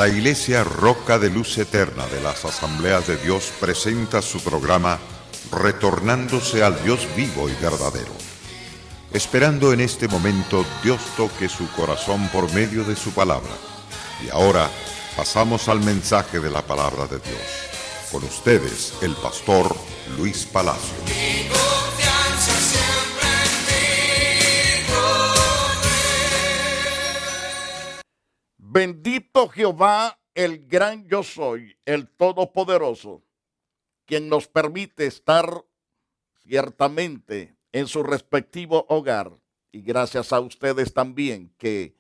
La Iglesia Roca de Luz Eterna de las Asambleas de Dios presenta su programa Retornándose al Dios vivo y verdadero. Esperando en este momento Dios toque su corazón por medio de su palabra. Y ahora pasamos al mensaje de la palabra de Dios. Con ustedes, el pastor Luis Palacio. Mi confianza siempre en ti, Bendito Jehová, el gran yo soy, el todopoderoso, quien nos permite estar ciertamente en su respectivo hogar. Y gracias a ustedes también que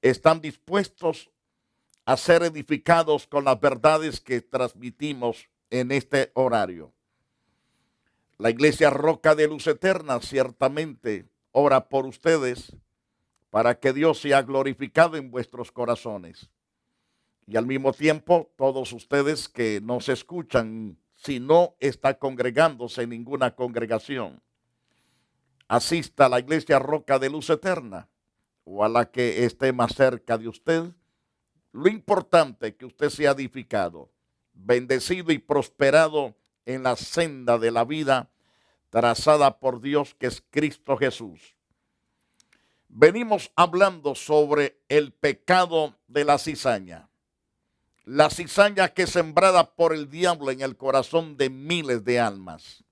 están dispuestos a ser edificados con las verdades que transmitimos en este horario. La Iglesia Roca de Luz Eterna ciertamente ora por ustedes para que Dios sea glorificado en vuestros corazones. Y al mismo tiempo, todos ustedes que nos escuchan, si no está congregándose en ninguna congregación, asista a la Iglesia Roca de Luz Eterna o a la que esté más cerca de usted. Lo importante es que usted sea edificado, bendecido y prosperado en la senda de la vida trazada por Dios, que es Cristo Jesús. Venimos hablando sobre el pecado de la cizaña. La cizaña que es sembrada por el diablo en el corazón de miles de almas.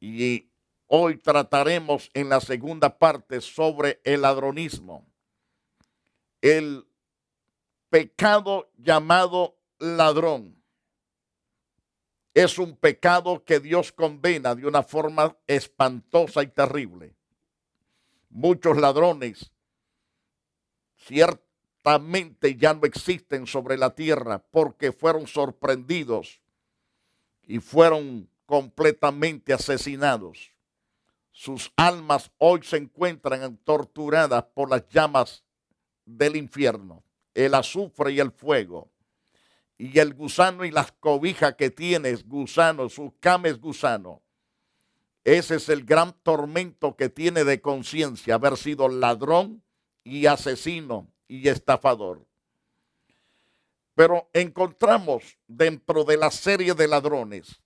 Y hoy trataremos en la segunda parte sobre el ladronismo. El pecado llamado ladrón es un pecado que Dios condena de una forma espantosa y terrible. Muchos ladrones ciertamente ya no existen sobre la tierra porque fueron sorprendidos y fueron completamente asesinados. Sus almas hoy se encuentran torturadas por las llamas del infierno, el azufre y el fuego. Y el gusano y las cobijas que tiene es gusano, su cama es gusano. Ese es el gran tormento que tiene de conciencia, haber sido ladrón y asesino y estafador. Pero encontramos dentro de la serie de ladrones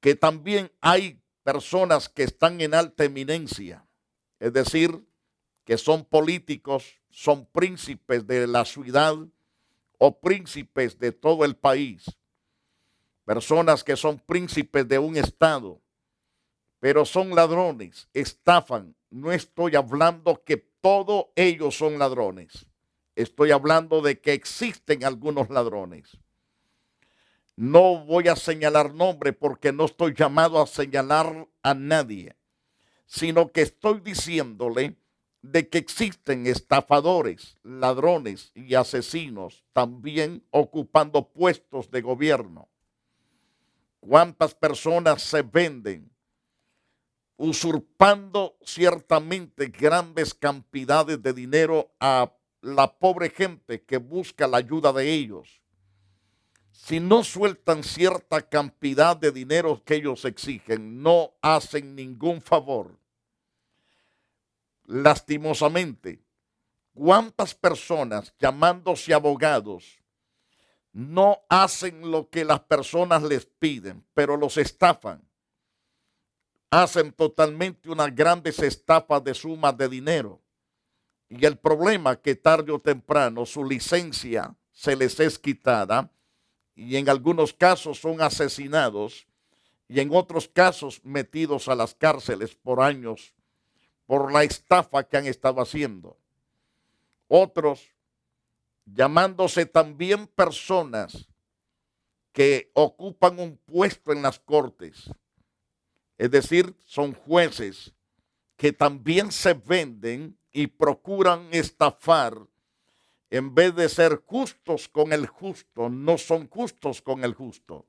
que también hay personas que están en alta eminencia, es decir, que son políticos, son príncipes de la ciudad o príncipes de todo el país, personas que son príncipes de un estado, pero son ladrones, estafan. No estoy hablando que todos ellos son ladrones, estoy hablando de que existen algunos ladrones. No voy a señalar nombre porque no estoy llamado a señalar a nadie, sino que estoy diciéndole de que existen estafadores, ladrones y asesinos también ocupando puestos de gobierno. ¿Cuántas personas se venden usurpando ciertamente grandes cantidades de dinero a la pobre gente que busca la ayuda de ellos? Si no sueltan cierta cantidad de dinero que ellos exigen, no hacen ningún favor. Lastimosamente, ¿cuántas personas llamándose abogados no hacen lo que las personas les piden, pero los estafan? Hacen totalmente unas grandes estafas de sumas de dinero. Y el problema es que tarde o temprano su licencia se les es quitada y en algunos casos son asesinados y en otros casos metidos a las cárceles por años por la estafa que han estado haciendo. Otros, llamándose también personas que ocupan un puesto en las cortes, es decir, son jueces que también se venden y procuran estafar. En vez de ser justos con el justo, no son justos con el justo,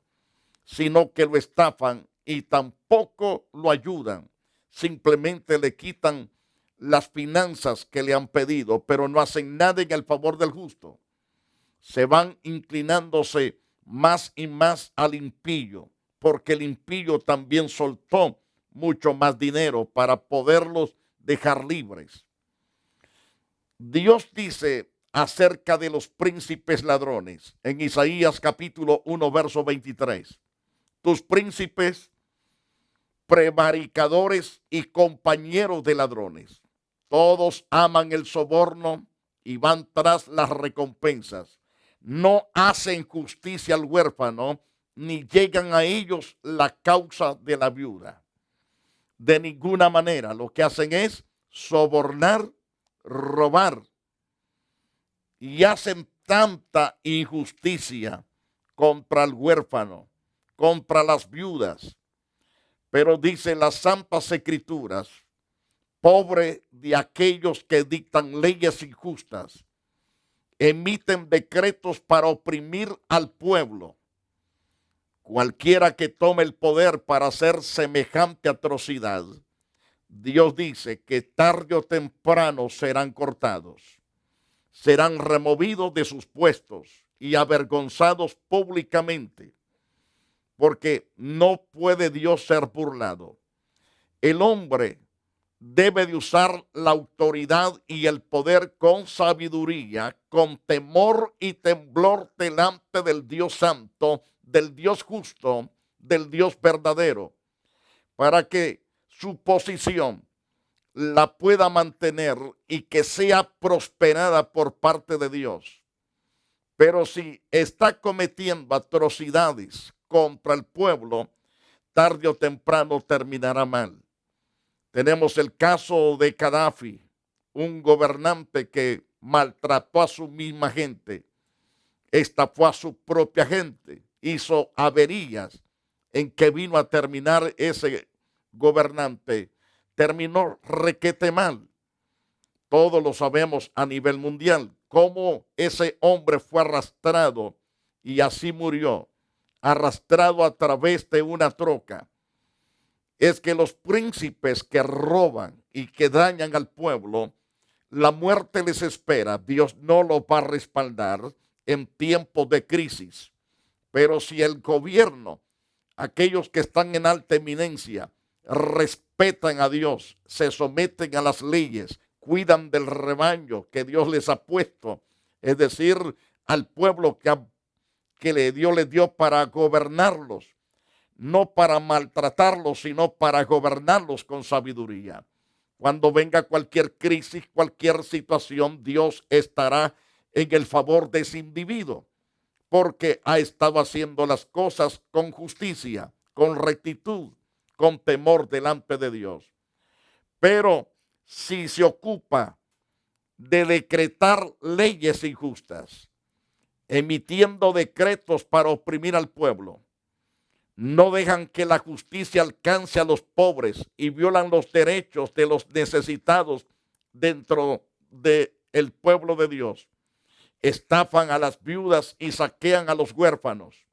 sino que lo estafan y tampoco lo ayudan. Simplemente le quitan las finanzas que le han pedido, pero no hacen nada en el favor del justo. Se van inclinándose más y más al impío, porque el impío también soltó mucho más dinero para poderlos dejar libres. Dios dice acerca de los príncipes ladrones en Isaías capítulo 1, verso 23. Tus príncipes, prevaricadores y compañeros de ladrones, todos aman el soborno y van tras las recompensas. No hacen justicia al huérfano, ni llegan a ellos la causa de la viuda. De ninguna manera. Lo que hacen es sobornar, robar, y hacen tanta injusticia contra el huérfano, contra las viudas. Pero dicen las santas escrituras, pobre de aquellos que dictan leyes injustas, emiten decretos para oprimir al pueblo. Cualquiera que tome el poder para hacer semejante atrocidad, Dios dice que tarde o temprano serán cortados, serán removidos de sus puestos y avergonzados públicamente, porque no puede Dios ser burlado. El hombre debe de usar la autoridad y el poder con sabiduría, con temor y temblor delante del Dios santo, del Dios justo, del Dios verdadero, para que su posición la pueda mantener y que sea prosperada por parte de Dios. Pero si está cometiendo atrocidades contra el pueblo, tarde o temprano terminará mal. Tenemos el caso de Gaddafi, un gobernante que maltrató a su misma gente, estafó a su propia gente, hizo averías en que vino a terminar ese gobernante. Terminó requete mal. Todos lo sabemos a nivel mundial, cómo ese hombre fue arrastrado y así murió, arrastrado a través de una troca. Es que los príncipes que roban y que dañan al pueblo, la muerte les espera. Dios no los va a respaldar en tiempos de crisis. Pero si el gobierno, aquellos que están en alta eminencia, respetan a Dios, se someten a las leyes, cuidan del rebaño que Dios les ha puesto, es decir, al pueblo que Dios les dio para gobernarlos, no para maltratarlos, sino para gobernarlos con sabiduría. Cuando venga cualquier crisis, cualquier situación, Dios estará en el favor de ese individuo, porque ha estado haciendo las cosas con justicia, con rectitud, con temor delante de Dios. Pero si se ocupa de decretar leyes injustas, emitiendo decretos para oprimir al pueblo, no dejan que la justicia alcance a los pobres y violan los derechos de los necesitados dentro del pueblo de Dios, estafan a las viudas y saquean a los huérfanos.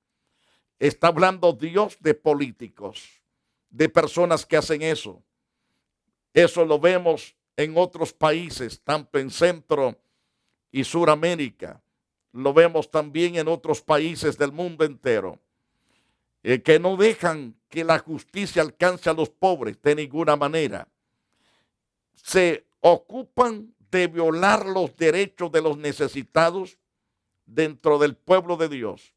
Está hablando Dios de políticos, de personas que hacen eso. Eso lo vemos en otros países, tanto en Centro y Suramérica. Lo vemos también en otros países del mundo entero, que no dejan que la justicia alcance a los pobres de ninguna manera. Se ocupan de violar los derechos de los necesitados dentro del pueblo de Dios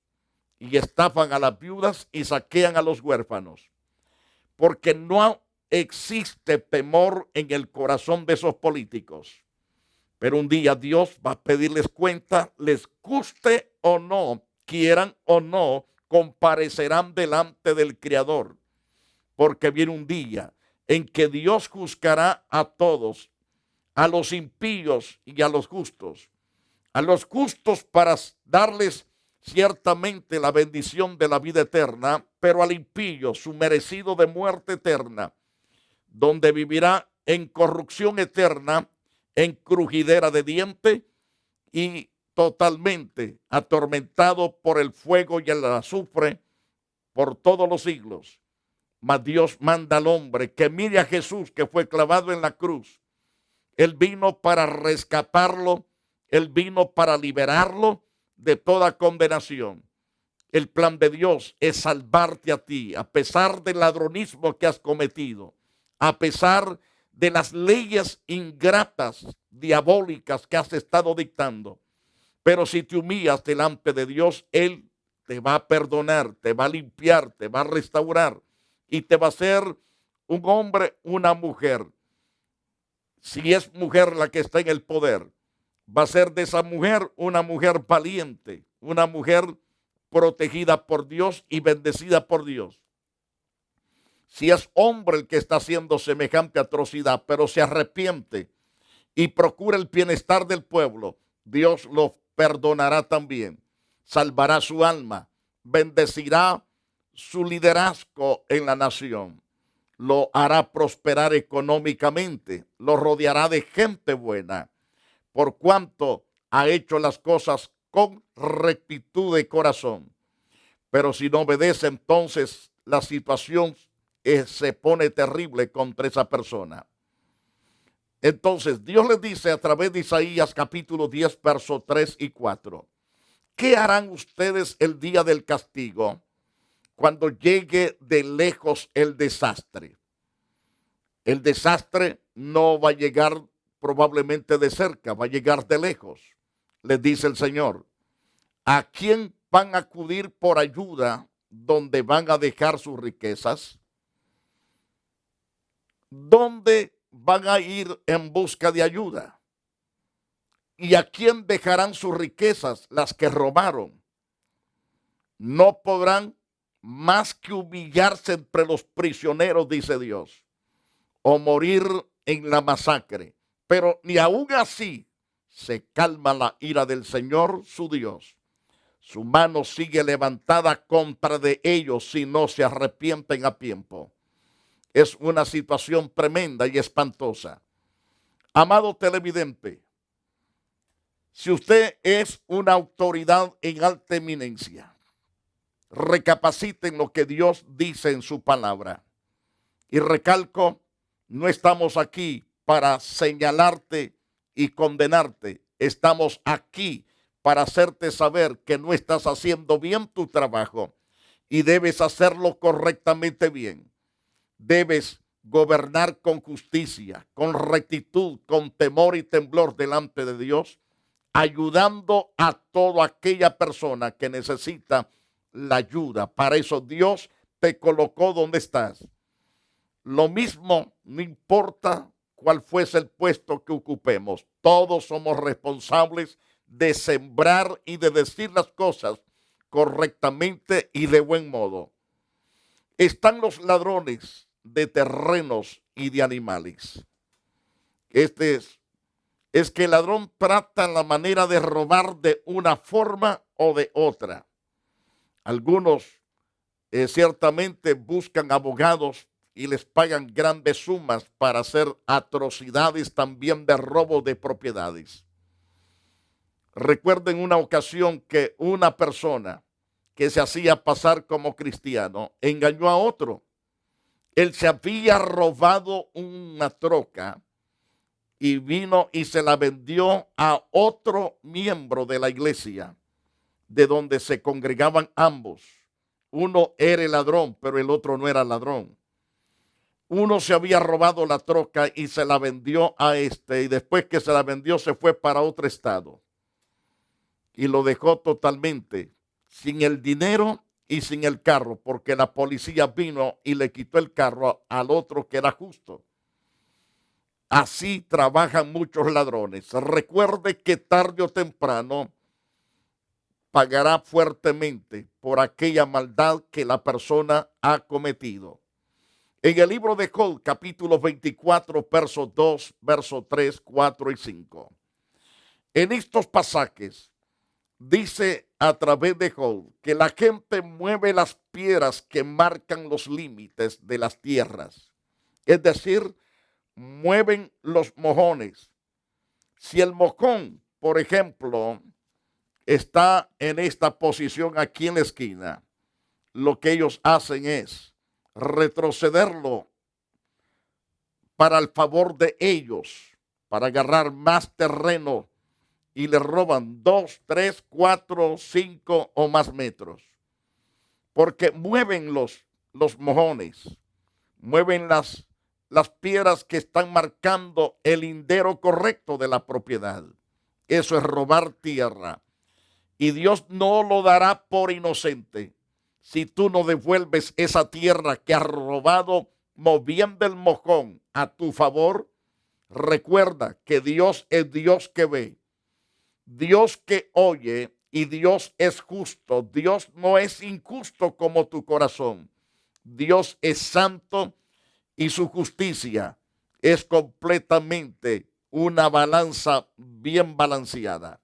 y estafan a las viudas y saquean a los huérfanos, porque no existe temor en el corazón de esos políticos. Pero un día Dios va a pedirles cuenta, les guste o no, quieran o no, comparecerán delante del Creador, porque viene un día en que Dios juzgará a todos, a los impíos y a los justos para darles ciertamente la bendición de la vida eterna, pero al impío su merecido de muerte eterna, donde vivirá en corrupción eterna, en crujidera de diente y totalmente atormentado por el fuego y el azufre por todos los siglos. Mas Dios manda al hombre que mire a Jesús, que fue clavado en la cruz. Él vino para rescatarlo, Él vino para liberarlo de toda condenación. El plan de Dios es salvarte a ti, a pesar del ladronismo que has cometido, a pesar de las leyes ingratas, diabólicas que has estado dictando. Pero si te humillas delante de Dios, Él te va a perdonar, te va a limpiar, te va a restaurar y te va a hacer un hombre, una mujer. Si es mujer la que está en el poder, va a ser de esa mujer una mujer valiente, una mujer protegida por Dios y bendecida por Dios. Si es hombre el que está haciendo semejante atrocidad, pero se arrepiente y procura el bienestar del pueblo, Dios lo perdonará también, salvará su alma, bendecirá su liderazgo en la nación, lo hará prosperar económicamente, lo rodeará de gente buena, por cuanto ha hecho las cosas con rectitud de corazón. Pero si no obedece, entonces la situación se pone terrible contra esa persona. Entonces Dios les dice a través de Isaías capítulo 10, versos 3 y 4, ¿qué harán ustedes el día del castigo cuando llegue de lejos el desastre? El desastre no va a llegar probablemente de cerca, va a llegar de lejos. Les dice el Señor, ¿a quién van a acudir por ayuda donde van a dejar sus riquezas? ¿Dónde van a ir en busca de ayuda? ¿Y a quién dejarán sus riquezas, las que robaron? No podrán más que humillarse entre los prisioneros, dice Dios, o morir en la masacre. Pero ni aún así se calma la ira del Señor, su Dios. Su mano sigue levantada contra de ellos si no se arrepienten a tiempo. Es una situación tremenda y espantosa. Amado televidente, si usted es una autoridad en alta eminencia, recapaciten lo que Dios dice en su palabra. Y recalco, no estamos aquí para señalarte y condenarte. Estamos aquí para hacerte saber que no estás haciendo bien tu trabajo y debes hacerlo correctamente bien. Debes gobernar con justicia, con rectitud, con temor y temblor delante de Dios, ayudando a toda aquella persona que necesita la ayuda. Para eso Dios te colocó donde estás. Lo mismo, no importa cuál fuese el puesto que ocupemos, todos somos responsables de sembrar y de decir las cosas correctamente y de buen modo. Están los ladrones de terrenos y de animales. Es que el ladrón trata la manera de robar de una forma o de otra. Algunos ciertamente buscan abogados y les pagan grandes sumas para hacer atrocidades también de robo de propiedades. Recuerden una ocasión que una persona que se hacía pasar como cristiano engañó a otro. Él se había robado una troca y vino y se la vendió a otro miembro de la iglesia, de donde se congregaban ambos. Uno era el ladrón, pero el otro no era ladrón. Uno se había robado la troca y se la vendió a este, y después que se la vendió se fue para otro estado y lo dejó totalmente sin el dinero y sin el carro, porque la policía vino y le quitó el carro al otro que era justo. Así trabajan muchos ladrones. Recuerde que tarde o temprano pagará fuertemente por aquella maldad que la persona ha cometido. En el libro de Job, capítulo 24, versos 2, versos 3, 4 y 5. En estos pasajes dice a través de Job que la gente mueve las piedras que marcan los límites de las tierras. Es decir, mueven los mojones. Si el mojón, por ejemplo, está en esta posición aquí en la esquina, lo que ellos hacen es retrocederlo para el favor de ellos, para agarrar más terreno, y le roban 2, 3, 4, 5 o más metros. Porque mueven los mojones, mueven las piedras que están marcando el lindero correcto de la propiedad. Eso es robar tierra. Y Dios no lo dará por inocente si tú no devuelves esa tierra que has robado moviendo el mojón a tu favor. Recuerda que Dios es Dios que ve, Dios que oye y Dios es justo. Dios no es injusto como tu corazón. Dios es santo y su justicia es completamente una balanza bien balanceada.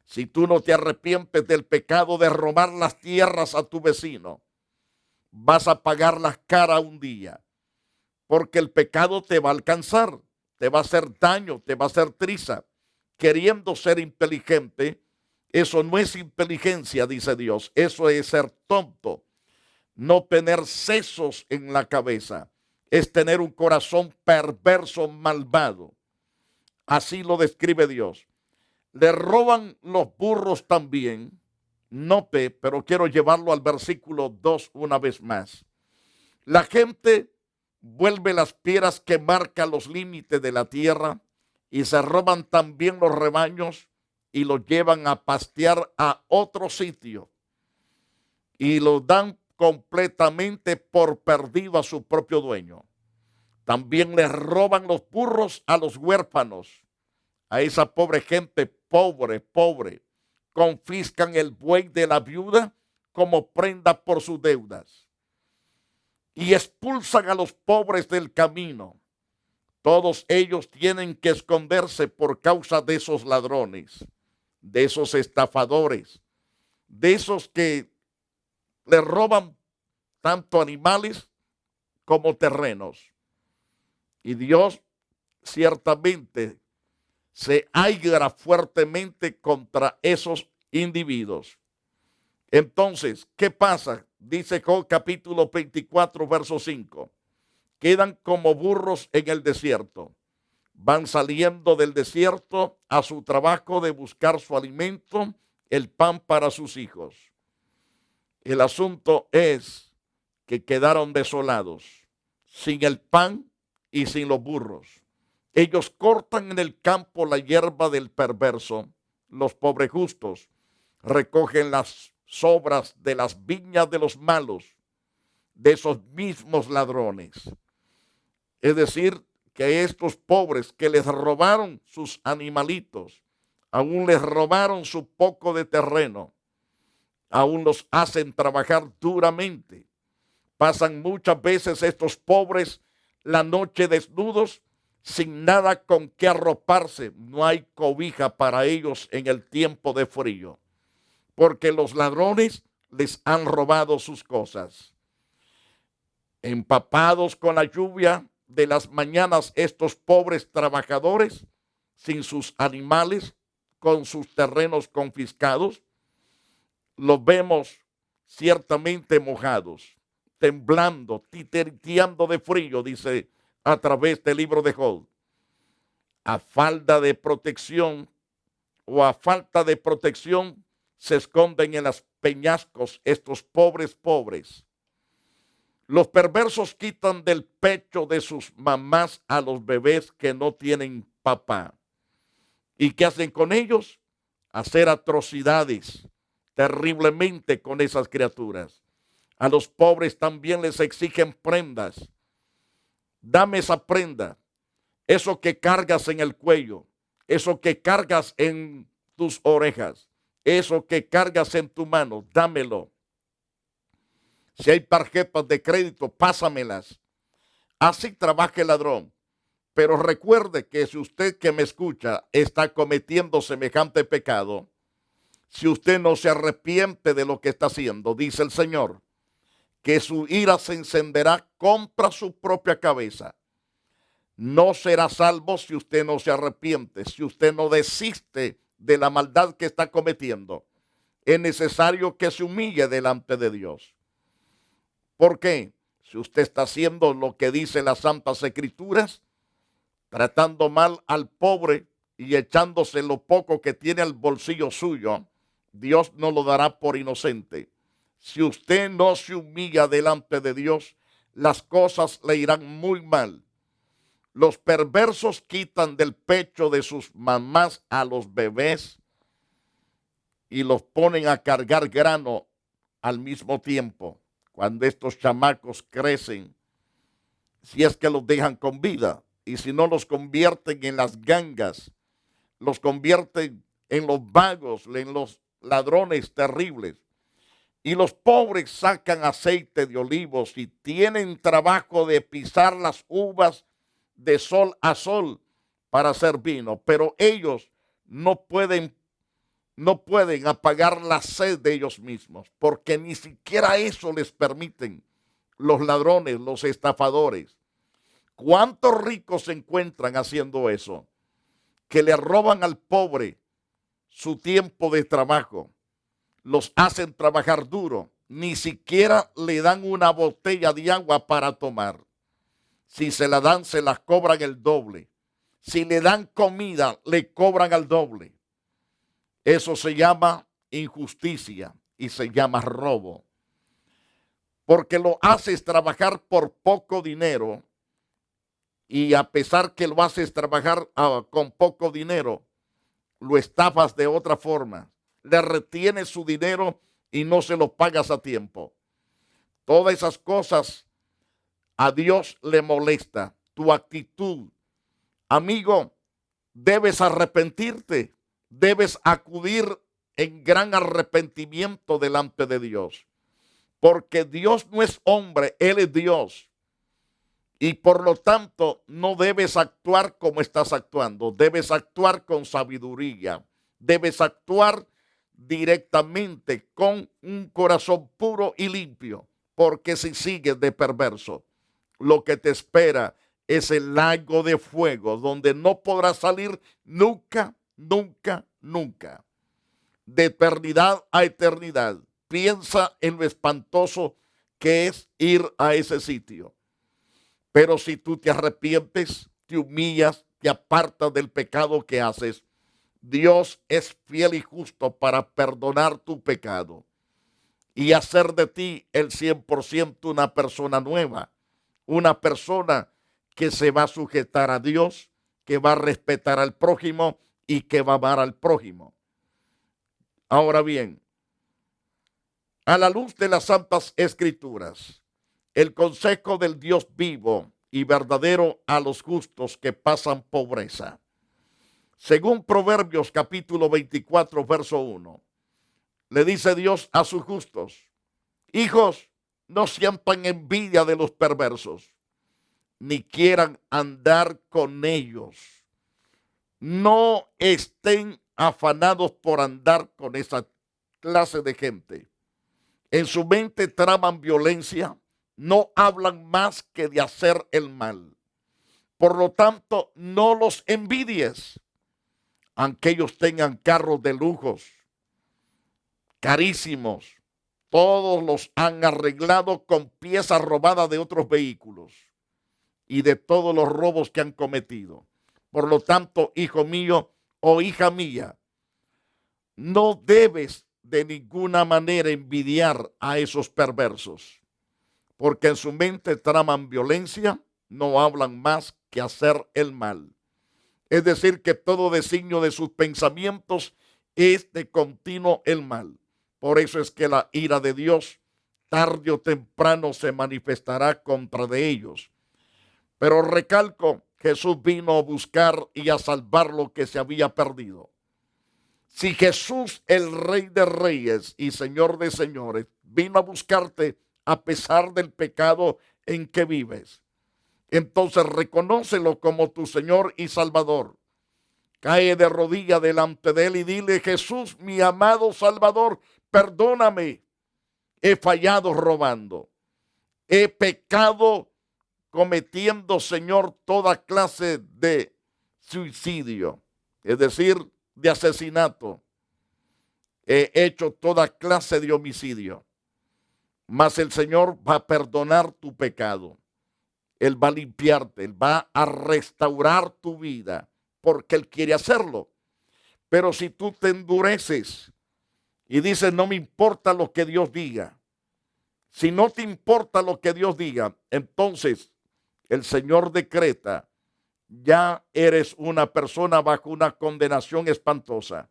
Si tú no te arrepientes del pecado de robar las tierras a tu vecino, vas a pagar la cara un día, porque el pecado te va a alcanzar, te va a hacer daño, te va a hacer triza. Queriendo ser inteligente, eso no es inteligencia, dice Dios, eso es ser tonto. No tener sesos en la cabeza, es tener un corazón perverso, malvado. Así lo describe Dios. Le roban los burros también. Note, pero quiero llevarlo al versículo 2 una vez más. La gente vuelve las piedras que marcan los límites de la tierra y se roban también los rebaños y los llevan a pastear a otro sitio y los dan completamente por perdido a su propio dueño. También les roban los burros a los huérfanos, a esa pobre gente pobre. Confiscan el buey de la viuda como prenda por sus deudas y expulsan a los pobres del camino. Todos ellos tienen que esconderse por causa de esos ladrones, de esos estafadores, de esos que le roban tanto animales como terrenos. Y Dios ciertamente se aira fuertemente contra esos individuos. Entonces, ¿qué pasa? Dice Job capítulo 24, verso 5. Quedan como burros en el desierto. Van saliendo del desierto a su trabajo de buscar su alimento, el pan para sus hijos. El asunto es que quedaron desolados, sin el pan y sin los burros. Ellos cortan en el campo la hierba del perverso. Los pobres justos recogen las sobras de las viñas de los malos, de esos mismos ladrones. Es decir, que estos pobres que les robaron sus animalitos, aún les robaron su poco de terreno, aún los hacen trabajar duramente. Pasan muchas veces estos pobres la noche desnudos, sin nada con qué arroparse. No hay cobija para ellos en el tiempo de frío, porque los ladrones les han robado sus cosas. Empapados con la lluvia de las mañanas, estos pobres trabajadores, sin sus animales, con sus terrenos confiscados, los vemos ciertamente mojados, temblando, titiriteando de frío, dice a través del libro de Job. A falta de protección se esconden en los peñascos estos pobres. Los perversos quitan del pecho de sus mamás a los bebés que no tienen papá. ¿Y qué hacen con ellos? Hacer atrocidades terriblemente con esas criaturas. A los pobres también les exigen prendas. Dame esa prenda, eso que cargas en el cuello, eso que cargas en tus orejas, eso que cargas en tu mano, dámelo. Si hay tarjetas de crédito, pásamelas. Así trabaja el ladrón. Pero recuerde que si usted que me escucha está cometiendo semejante pecado, si usted no se arrepiente de lo que está haciendo, dice el Señor, que su ira se encenderá contra su propia cabeza. No será salvo si usted no se arrepiente, si usted no desiste de la maldad que está cometiendo. Es necesario que se humille delante de Dios. ¿Por qué? Si usted está haciendo lo que dice las Santas Escrituras, tratando mal al pobre y echándose lo poco que tiene al bolsillo suyo, Dios no lo dará por inocente. Si usted no se humilla delante de Dios, las cosas le irán muy mal. Los perversos quitan del pecho de sus mamás a los bebés y los ponen a cargar grano al mismo tiempo. Cuando estos chamacos crecen, si es que los dejan con vida, y si no, los convierten en las gangas, los convierten en los vagos, en los ladrones terribles. Y los pobres sacan aceite de olivos y tienen trabajo de pisar las uvas de sol a sol para hacer vino, pero ellos no pueden apagar la sed de ellos mismos, porque ni siquiera eso les permiten los ladrones, los estafadores. ¿Cuántos ricos se encuentran haciendo eso? Que le roban al pobre su tiempo de trabajo, los hacen trabajar duro, ni siquiera le dan una botella de agua para tomar. Si se la dan, se las cobran el doble. Si le dan comida, le cobran al doble. Eso se llama injusticia y se llama robo. Porque lo haces trabajar por poco dinero y a pesar que lo haces trabajar con poco dinero, lo estafas de otra forma. Le retienes su dinero y no se lo pagas a tiempo. Todas esas cosas a Dios le molesta. Tu actitud, amigo, debes arrepentirte, debes acudir en gran arrepentimiento delante de Dios. Porque Dios no es hombre, Él es Dios. Y por lo tanto no debes actuar como estás actuando, debes actuar con sabiduría, debes actuar directamente con un corazón puro y limpio, porque si sigues de perverso, lo que te espera es el lago de fuego, donde no podrás salir nunca, nunca, nunca. De eternidad a eternidad. Piensa en lo espantoso que es ir a ese sitio. Pero si tú te arrepientes, te humillas, te apartas del pecado que haces, Dios es fiel y justo para perdonar tu pecado y hacer de ti el 100% una persona nueva, una persona que se va a sujetar a Dios, que va a respetar al prójimo y que va a amar al prójimo. Ahora bien, a la luz de las Santas Escrituras, el consejo del Dios vivo y verdadero a los justos que pasan pobreza. Según Proverbios capítulo 24, verso 1, le dice Dios a sus justos: hijos, no sientan envidia de los perversos, ni quieran andar con ellos. No estén afanados por andar con esa clase de gente. En su mente traman violencia, no hablan más que de hacer el mal. Por lo tanto, no los envidies, aunque ellos tengan carros de lujos, carísimos. Todos los han arreglado con piezas robadas de otros vehículos y de todos los robos que han cometido. Por lo tanto, hijo mío o hija mía, no debes de ninguna manera envidiar a esos perversos, porque en su mente traman violencia, no hablan más que hacer el mal. Es decir, que todo designio de sus pensamientos es de continuo el mal. Por eso es que la ira de Dios tarde o temprano se manifestará contra de ellos. Pero recalco, Jesús vino a buscar y a salvar lo que se había perdido. Si Jesús, el Rey de Reyes y Señor de Señores, vino a buscarte a pesar del pecado en que vives, entonces reconócelo como tu Señor y Salvador. Cae de rodillas delante de Él y dile: Jesús, mi amado Salvador, perdóname. He fallado robando. He pecado cometiendo, Señor, toda clase de suicidio, es decir, de asesinato. He hecho toda clase de homicidio. Mas el Señor va a perdonar tu pecado. Él va a limpiarte, Él va a restaurar tu vida, porque Él quiere hacerlo. Pero si tú te endureces y dices: no me importa lo que Dios diga, si no te importa lo que Dios diga, entonces el Señor decreta: ya eres una persona bajo una condenación espantosa.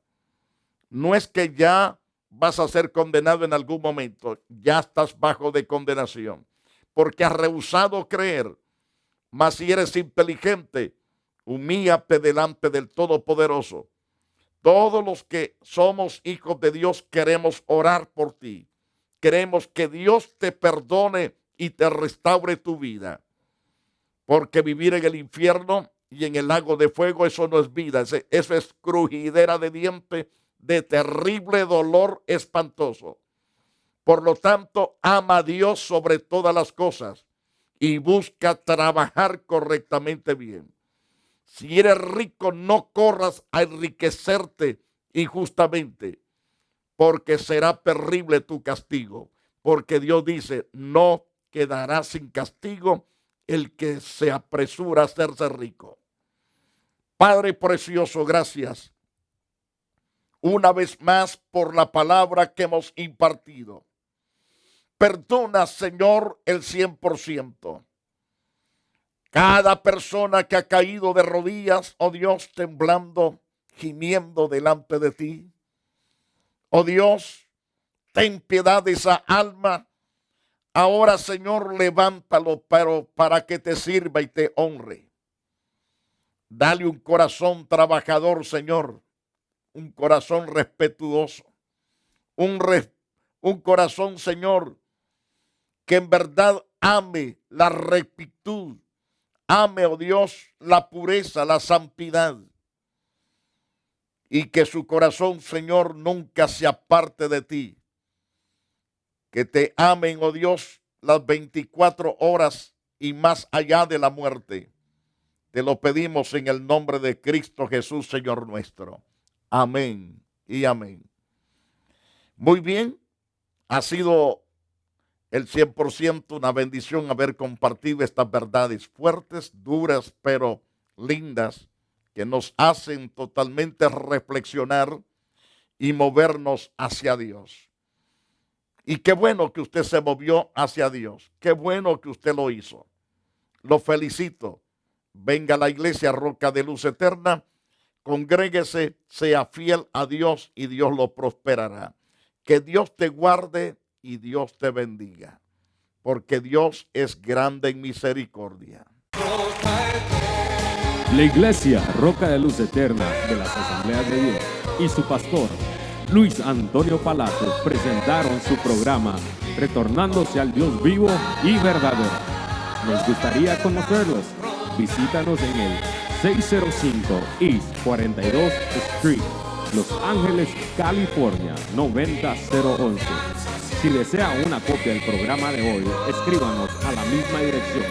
No es que ya vas a ser condenado en algún momento, ya estás bajo de condenación, porque has rehusado creer. Mas si eres inteligente, humíllate delante del Todopoderoso. Todos los que somos hijos de Dios queremos orar por ti. Queremos que Dios te perdone y te restaure tu vida. Porque vivir en el infierno y en el lago de fuego, eso no es vida. Eso es crujidera de dientes, de terrible dolor espantoso. Por lo tanto, ama a Dios sobre todas las cosas y busca trabajar correctamente bien. Si eres rico, no corras a enriquecerte injustamente, porque será terrible tu castigo. Porque Dios dice, no quedará sin castigo el que se apresura a hacerse rico. Padre precioso, gracias una vez más por la palabra que hemos impartido. Perdona, Señor, el 100%. Cada persona que ha caído de rodillas, oh Dios, temblando, gimiendo delante de ti. Oh Dios, ten piedad de esa alma. Ahora, Señor, levántalo, pero para que te sirva y te honre. Dale un corazón trabajador, Señor. Un corazón respetuoso. Un corazón, Señor, que en verdad ame la rectitud. Ame, oh Dios, la pureza, la santidad. Y que su corazón, Señor, nunca se aparte de ti. Que te amen, oh Dios, las 24 horas y más allá de la muerte. Te lo pedimos en el nombre de Cristo Jesús, Señor nuestro. Amén y amén. Muy bien, ha sido el 100% una bendición haber compartido estas verdades fuertes, duras, pero lindas, que nos hacen totalmente reflexionar y movernos hacia Dios. Y qué bueno que usted se movió hacia Dios. Qué bueno que usted lo hizo. Lo felicito. Venga a la iglesia Roca de Luz Eterna, congréguese, sea fiel a Dios y Dios lo prosperará. Que Dios te guarde y Dios te bendiga, porque Dios es grande en misericordia. La Iglesia Roca de Luz Eterna de las Asambleas de Dios y su pastor Luis Antonio Palacios presentaron su programa Retornándose al Dios vivo y verdadero. Nos gustaría conocerlos. Visítanos en el 605 East 42 Street, Los Ángeles, California 90011. Si desea una copia del programa de hoy, escríbanos a la misma dirección.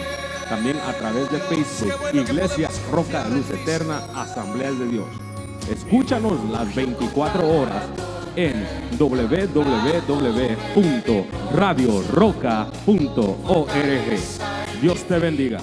También a través de Facebook, Iglesia Roca de Luz Eterna, Asambleas de Dios. Escúchanos las 24 horas en www.radioroca.org. Dios te bendiga.